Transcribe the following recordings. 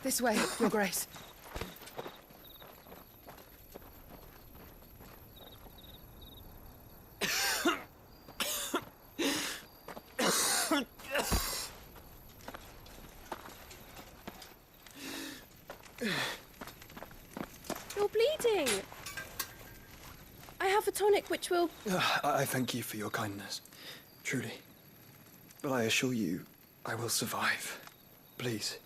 This way, Your Grace. You're bleeding. I have a tonic which will... I thank you for your kindness, truly. But I assure you, I will survive. Please,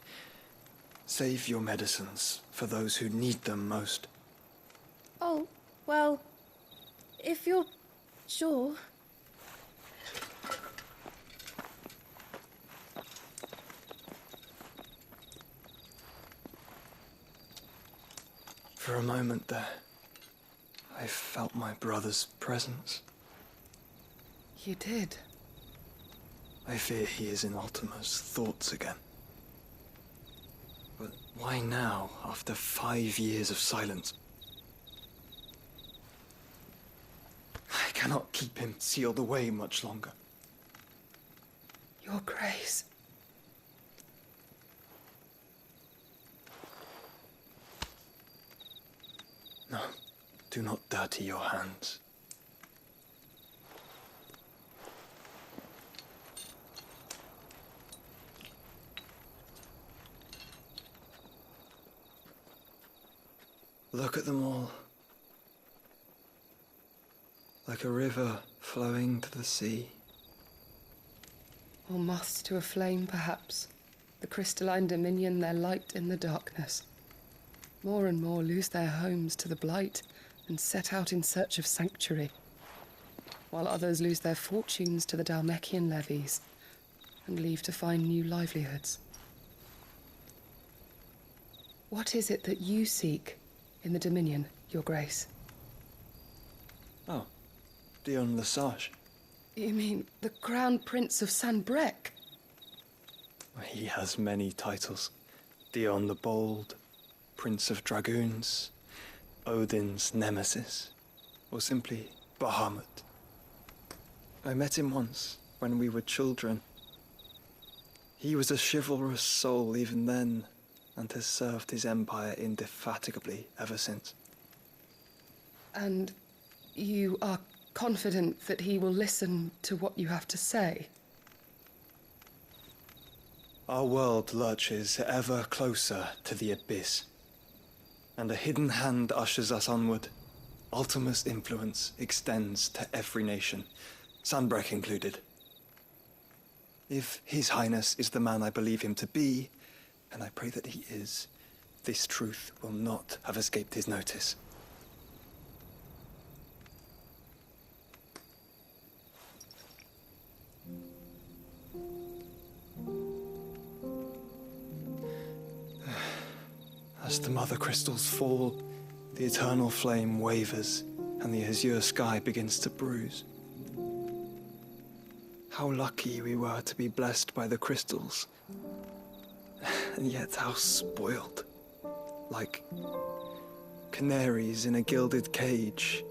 save your medicines for those who need them most. Oh, well, if you're sure... For a moment there, I felt my brother's presence. You did? I fear he is in Ultima's thoughts again. But why now, after 5 years of silence? I cannot keep him sealed away much longer. Your Grace. No, do not dirty your hands. Look at them all. Like a river flowing to the sea. Or moths to a flame, perhaps. The crystalline dominion their light in the darkness. More and more lose their homes to the blight and set out in search of sanctuary, while others lose their fortunes to the Dhalmekian levies and leave to find new livelihoods. What is it that you seek in the Dominion, Your Grace? Oh, Dion Lesage. You mean the Crown Prince of Sanbrec? He has many titles. Dion the Bold, Prince of Dragoons, Odin's Nemesis, or simply Bahamut. I met him once, when we were children. He was a chivalrous soul even then, and has served his empire indefatigably ever since. And you are confident that he will listen to what you have to say? Our world lurches ever closer to the abyss, and a hidden hand ushers us onward. Ultima's influence extends to every nation, Sanbrec included. If His Highness is the man I believe him to be, and I pray that he is, this truth will not have escaped his notice. As the mother crystals fall, the eternal flame wavers, and the azure sky begins to bruise. How lucky we were to be blessed by the crystals, and yet how spoiled. Like canaries in a gilded cage,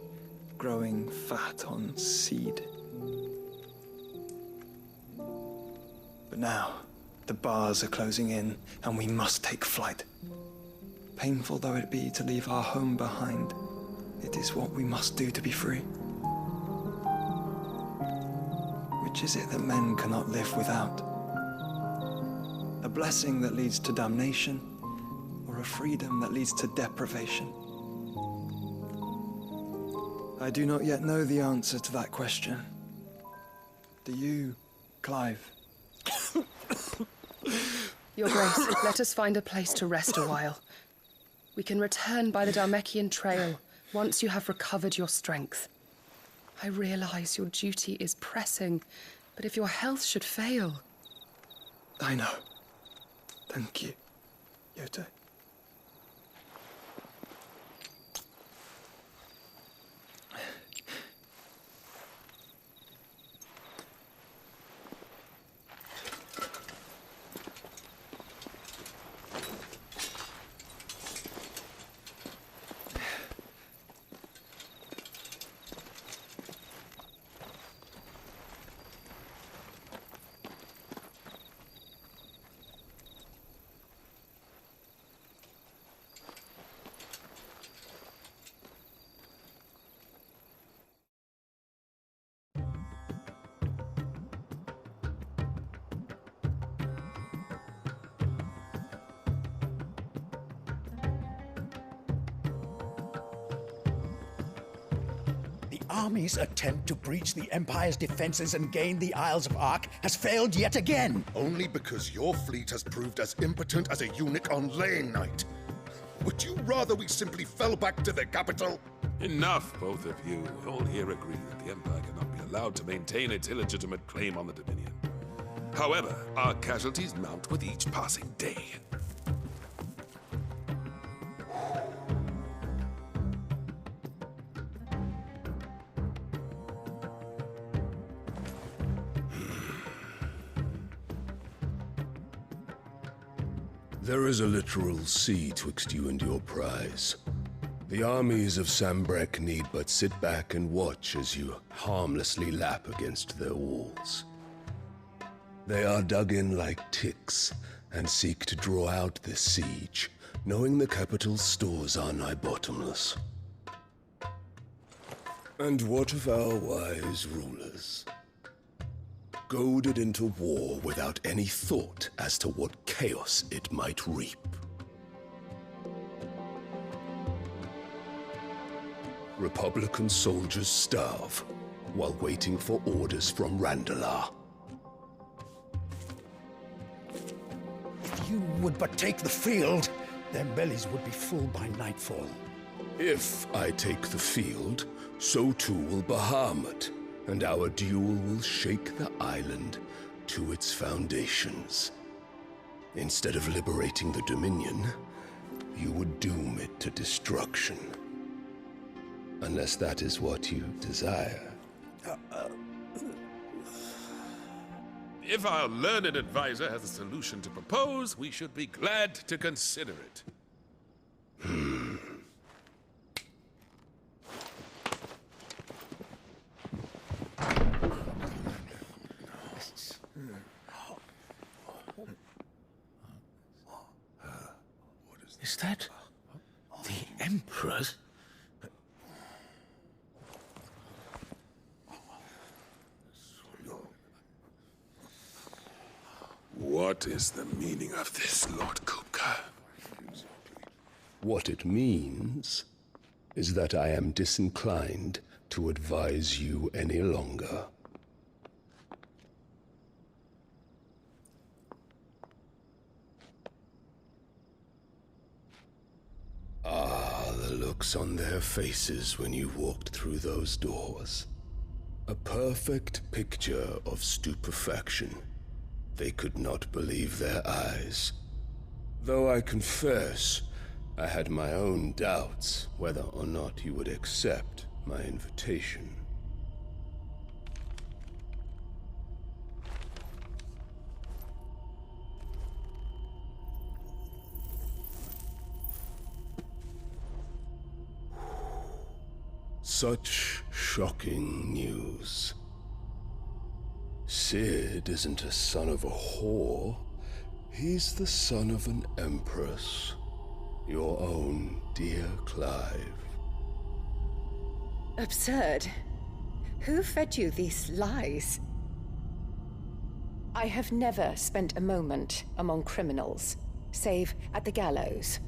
growing fat on seed. But now, the bars are closing in, and we must take flight. Painful though it be to leave our home behind, it is what we must do to be free. Which is it that men cannot live without? A blessing that leads to damnation, or a freedom that leads to deprivation? I do not yet know the answer to that question. Do you, Clive? Your Grace, let us find a place to rest a while. We can return by the Dhalmekian trail once you have recovered your strength. I realize your duty is pressing, but if your health should fail... I know. Thank you, Yote. army's attempt to breach the Empire's defenses and gain the Isles of Ark has failed yet again. Only because your fleet has proved as impotent as a eunuch on laying night. Would you rather we simply fell back to the capital? Enough, both of you. All here agree that the Empire cannot be allowed to maintain its illegitimate claim on the Dominion. However, our casualties mount with each passing day. There is a literal sea twixt you and your prize. The armies of Sambrek need but sit back and watch as you harmlessly lap against their walls. They are dug in like ticks and seek to draw out this siege, knowing the capital's stores are nigh bottomless. And what of our wise rulers? Goaded into war without any thought as to what chaos it might reap. Republican soldiers starve while waiting for orders from Randalar. If you would but take the field, their bellies would be full by nightfall. If I take the field, so too will Bahamut, and our duel will shake the island to its foundations. Instead of liberating the Dominion, you would doom it to destruction. Unless that is what you desire. If our learned advisor has a solution to propose, we should be glad to consider it. Is that the Emperor's? What is the meaning of this, Lord Kupka? What it means is that I am disinclined to advise you any longer. The looks on their faces when you walked through those doors. A perfect picture of stupefaction. They could not believe their eyes. Though I confess, I had my own doubts whether or not you would accept my invitation. Such shocking news. Sid isn't a son of a whore. He's the son of an empress. Your own dear Clive. Absurd. Who fed you these lies? I have never spent a moment among criminals, save at the gallows.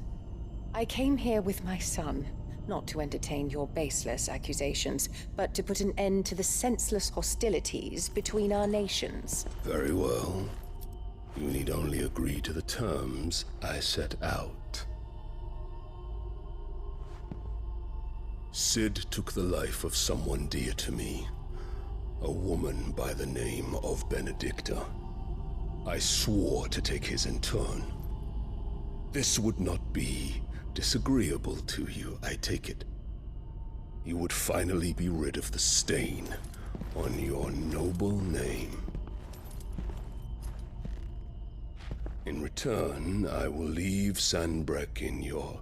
I came here with my son, not to entertain your baseless accusations, but to put an end to the senseless hostilities between our nations. Very well. You need only agree to the terms I set out. Sid took the life of someone dear to me, a woman by the name of Benedicta. I swore to take his in turn. This would not be disagreeable to you, I take it. You would finally be rid of the stain on your noble name. In return, I will leave Sanbrek in your